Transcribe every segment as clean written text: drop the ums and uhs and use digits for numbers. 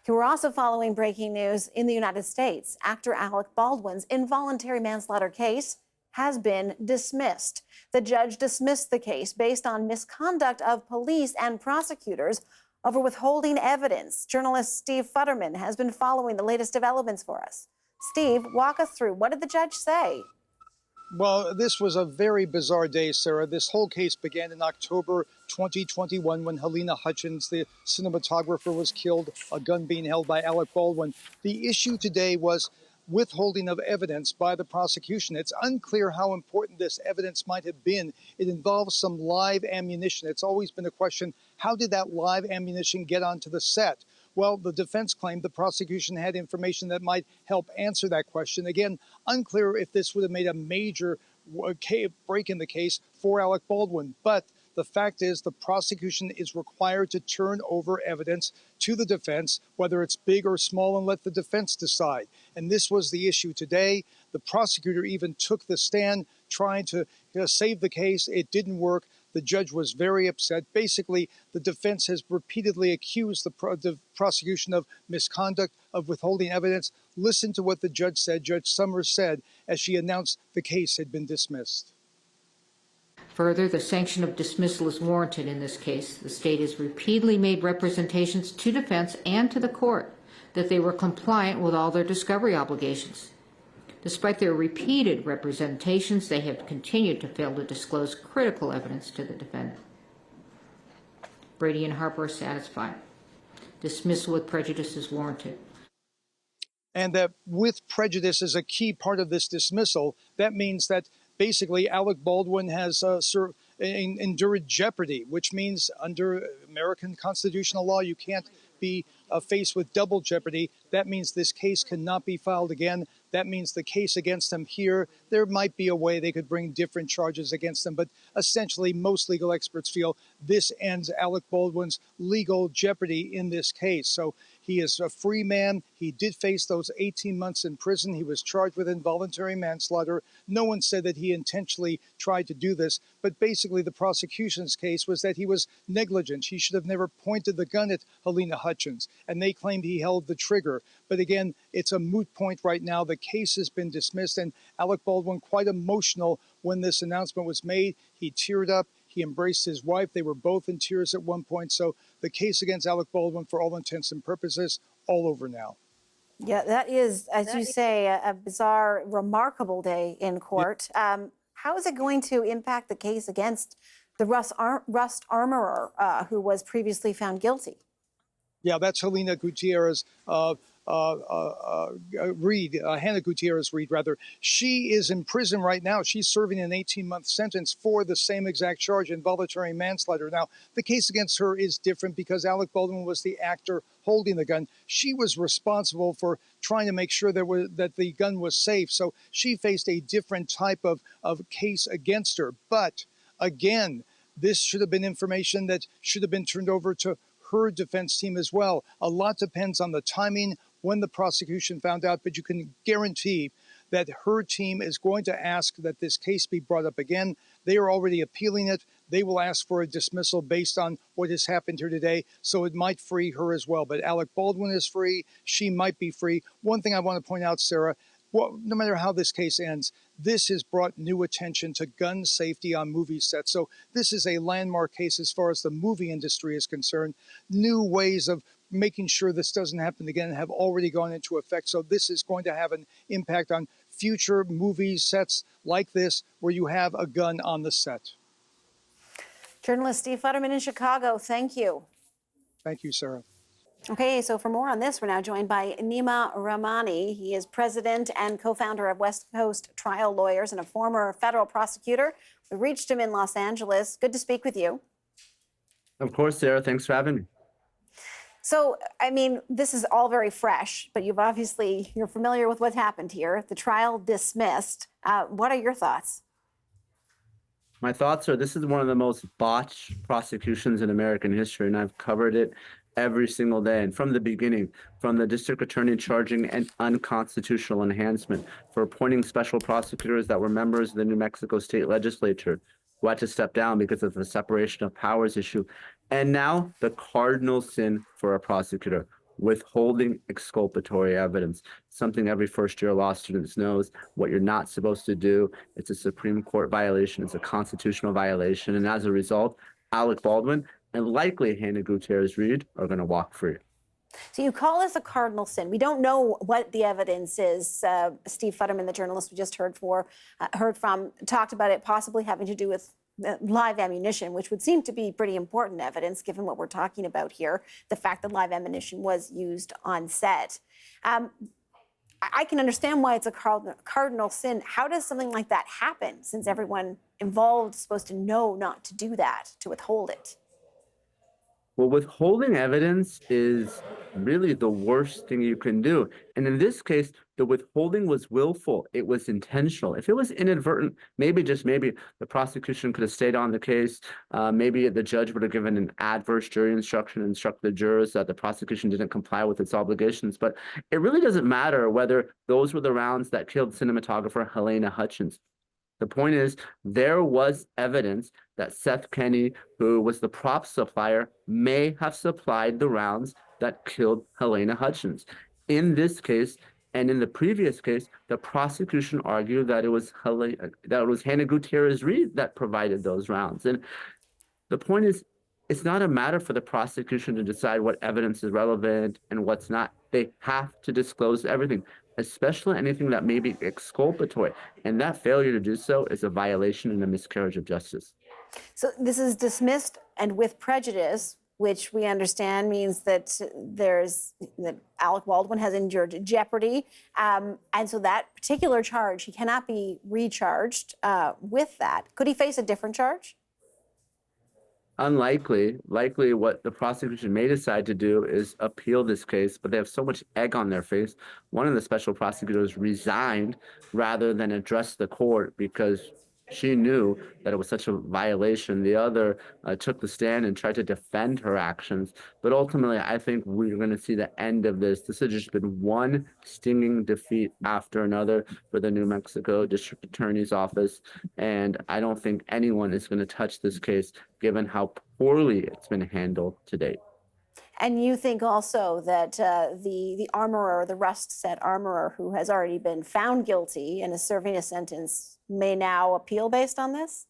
We're also following breaking news in the United States. Actor Alec Baldwin's involuntary manslaughter case has been dismissed. The judge dismissed the case based on misconduct of police and prosecutors over withholding evidence. Journalist Steve Futterman has been following the latest developments for us. Steve, walk us through. What did the judge say? Well, this was a very bizarre day, Sarah. This whole case began in October 2021 when Halyna Hutchins, the cinematographer, was killed, a gun being held by Alec Baldwin. The issue today was withholding of evidence by the prosecution. It's unclear how important this evidence might have been. It involves some live ammunition. It's always been a question, how did that live ammunition get onto the set? Well, the defense claimed the prosecution had information that might help answer that question. Again, unclear if this would have made a major break in the case for Alec Baldwin. But the fact is the prosecution is required to turn over evidence to the defense, whether it's big or small, and let the defense decide. And this was the issue today. The prosecutor even took the stand trying to save the case. It didn't work. The judge was very upset. Basically, the defense has repeatedly accused the prosecution of misconduct, of withholding evidence. Listen to what the judge said, Judge Summers said, as she announced the case had been dismissed. Further, the sanction of dismissal is warranted in this case. The state has repeatedly made representations to defense and to the court that they were compliant with all their discovery obligations. Despite their repeated representations, they have continued to fail to disclose critical evidence to the defendant. Brady and Harper are satisfied. Dismissal with prejudice is warranted. And that with prejudice is a key part of this dismissal. That means that basically Alec Baldwin has endured jeopardy, which means under American constitutional law, you can't be faced with double jeopardy. That means this case cannot be filed again. That means the case against him here, there might be a way they could bring different charges against him. But essentially, most legal experts feel this ends Alec Baldwin's legal jeopardy in this case. So he is a free man. He did face those 18 months in prison. He was charged with involuntary manslaughter. No one said that he intentionally tried to do this. But basically, the prosecution's case was that he was negligent. He should have never pointed the gun at Halyna Hutchins. And they claimed he held the trigger. But again, it's a moot point right now. The case has been dismissed. And Alec Baldwin, quite emotional when this announcement was made. He teared up. He embraced his wife. They were both in tears at one point. So the case against Alec Baldwin, for all intents and purposes, all over now. Yeah, that is, as you say, a bizarre, remarkable day in court. Yeah. How is it going to impact the case against the Rust armorer who was previously found guilty? Yeah, that's Halyna Gutierrez Hannah Gutierrez Reed, rather. She is in prison right now. She's serving an 18-month sentence for the same exact charge, involuntary manslaughter. Now, the case against her is different because Alec Baldwin was the actor holding the gun. She was responsible for trying to make sure that the gun was safe. So she faced a different type of case against her. But again, this should have been information that should have been turned over to her defense team as well. A lot depends on the timing when the prosecution found out, but you can guarantee that her team is going to ask that this case be brought up again. They are already appealing it. They will ask for a dismissal based on what has happened here today, so it might free her as well. But Alec Baldwin is free. She might be free. One thing I want to point out, Sarah, well, no matter how this case ends, this has brought new attention to gun safety on movie sets. So this is a landmark case as far as the movie industry is concerned. New ways of making sure this doesn't happen again have already gone into effect. So this is going to have an impact on future movie sets like this where you have a gun on the set. Journalist Steve Futterman in Chicago, thank you. Thank you, Sarah. Okay, so for more on this, we're now joined by Nima Rahmani. He is president and co-founder of West Coast Trial Lawyers and a former federal prosecutor. We reached him in Los Angeles. Good to speak with you. Of course, Sarah. Thanks for having me. So, I mean, this is all very fresh, but you're familiar with what's happened here. The trial dismissed. What are your thoughts? My thoughts are this is one of the most botched prosecutions in American history, and I've covered it every single day. And from the beginning, from the district attorney charging an unconstitutional enhancement for appointing special prosecutors that were members of the New Mexico state legislature who had to step down because of the separation of powers issue. And now the cardinal sin for a prosecutor, withholding exculpatory evidence, something every first-year law student knows what you're not supposed to do. It's a Supreme Court violation. It's a constitutional violation. And as a result, Alec Baldwin and likely Halyna Gutierrez-Reed are going to walk free. So you call this a cardinal sin. We don't know what the evidence is. Steve Futterman, the journalist we just heard from, talked about it possibly having to do with live ammunition, which would seem to be pretty important evidence given what we're talking about here, the fact that live ammunition was used on set. I can understand why it's a cardinal sin. How does something like that happen, since everyone involved is supposed to know not to do that, to withhold it? Well, withholding evidence is really the worst thing you can do. And in this case, the withholding was willful. It was intentional. If it was inadvertent, maybe, just maybe, the prosecution could have stayed on the case. Maybe the judge would have given an adverse jury instruction and instructed the jurors that the prosecution didn't comply with its obligations. But it really doesn't matter whether those were the rounds that killed cinematographer Halyna Hutchins. The point is, there was evidence that Seth Kenney, who was the prop supplier, may have supplied the rounds that killed Halyna Hutchins. In this case, and in the previous case, the prosecution argued that it was Halyna Gutierrez-Reed that provided those rounds. And the point is, it's not a matter for the prosecution to decide what evidence is relevant and what's not. They have to disclose everything, especially anything that may be exculpatory. And that failure to do so is a violation and a miscarriage of justice. So this is dismissed and with prejudice, which we understand means that that Alec Baldwin has endured jeopardy. And so that particular charge, he cannot be recharged with that. Could he face a different charge? Unlikely. Likely what the prosecution may decide to do is appeal this case, but they have so much egg on their face. One of the special prosecutors resigned rather than address the court because she knew that it was such a violation. The other took the stand and tried to defend her actions. But ultimately, I think we're going to see the end of this. This has just been one stinging defeat after another for the New Mexico District Attorney's Office. And I don't think anyone is going to touch this case, given how poorly it's been handled to date. And you think also that the armorer, the rust set armorer who has already been found guilty and is serving a sentence may now appeal based on this?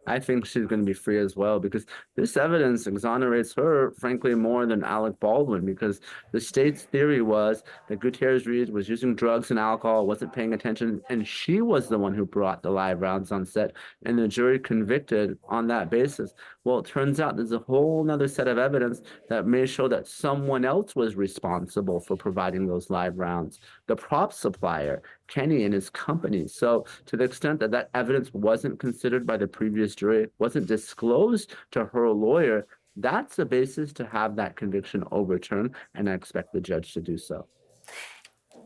I think she's going to be free as well, because this evidence exonerates her, frankly, more than Alec Baldwin, because the state's theory was that Gutierrez-Reed was using drugs and alcohol, wasn't paying attention, and she was the one who brought the live rounds on set, and the jury convicted on that basis. Well, it turns out there's a whole other set of evidence that may show that someone else was responsible for providing those live rounds, the prop supplier, Kenney and his company. So to the extent that that evidence wasn't considered by the previous jury, wasn't disclosed to her lawyer, that's a basis to have that conviction overturned, and I expect the judge to do so.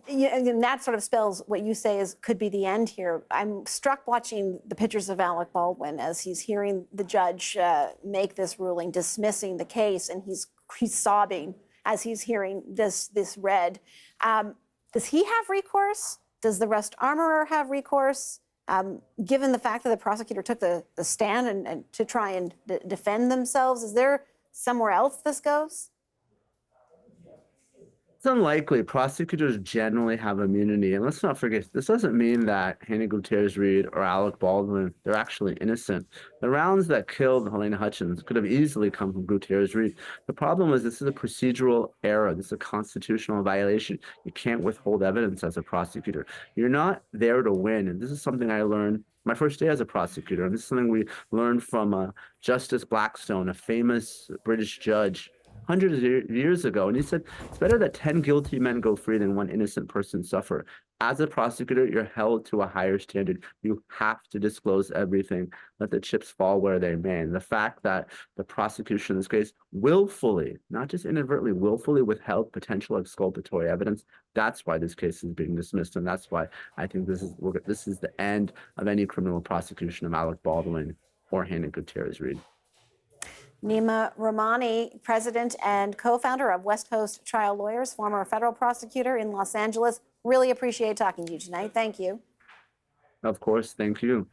Yeah, and that sort of spells what you say could be the end here. I'm struck watching the pictures of Alec Baldwin as he's hearing the judge make this ruling, dismissing the case, and he's sobbing as he's hearing this read. Does he have recourse? Does the rust armorer have recourse? Given the fact that the prosecutor took the stand and to try and defend themselves, is there somewhere else this goes? It's unlikely. Prosecutors generally have immunity. And let's not forget, this doesn't mean that Halyna Gutierrez-Reed or Alec Baldwin, they're actually innocent. The rounds that killed Halyna Hutchins could have easily come from Gutierrez-Reed. The problem is this is a procedural error. This is a constitutional violation. You can't withhold evidence as a prosecutor. You're not there to win. And this is something I learned my first day as a prosecutor. And this is something we learned from Justice Blackstone, a famous British judge hundreds of years ago. And he said, it's better that 10 guilty men go free than one innocent person suffer. As a prosecutor, you're held to a higher standard. You have to disclose everything. Let the chips fall where they may. And the fact that the prosecution in this case willfully, not just inadvertently, willfully withheld potential exculpatory evidence, that's why this case is being dismissed. And that's why I think this is the end of any criminal prosecution of Alec Baldwin or Halyna Gutierrez-Reed. Nima Rahmani, president and co-founder of West Coast Trial Lawyers, former federal prosecutor in Los Angeles. Really appreciate talking to you tonight. Thank you. Of course. Thank you.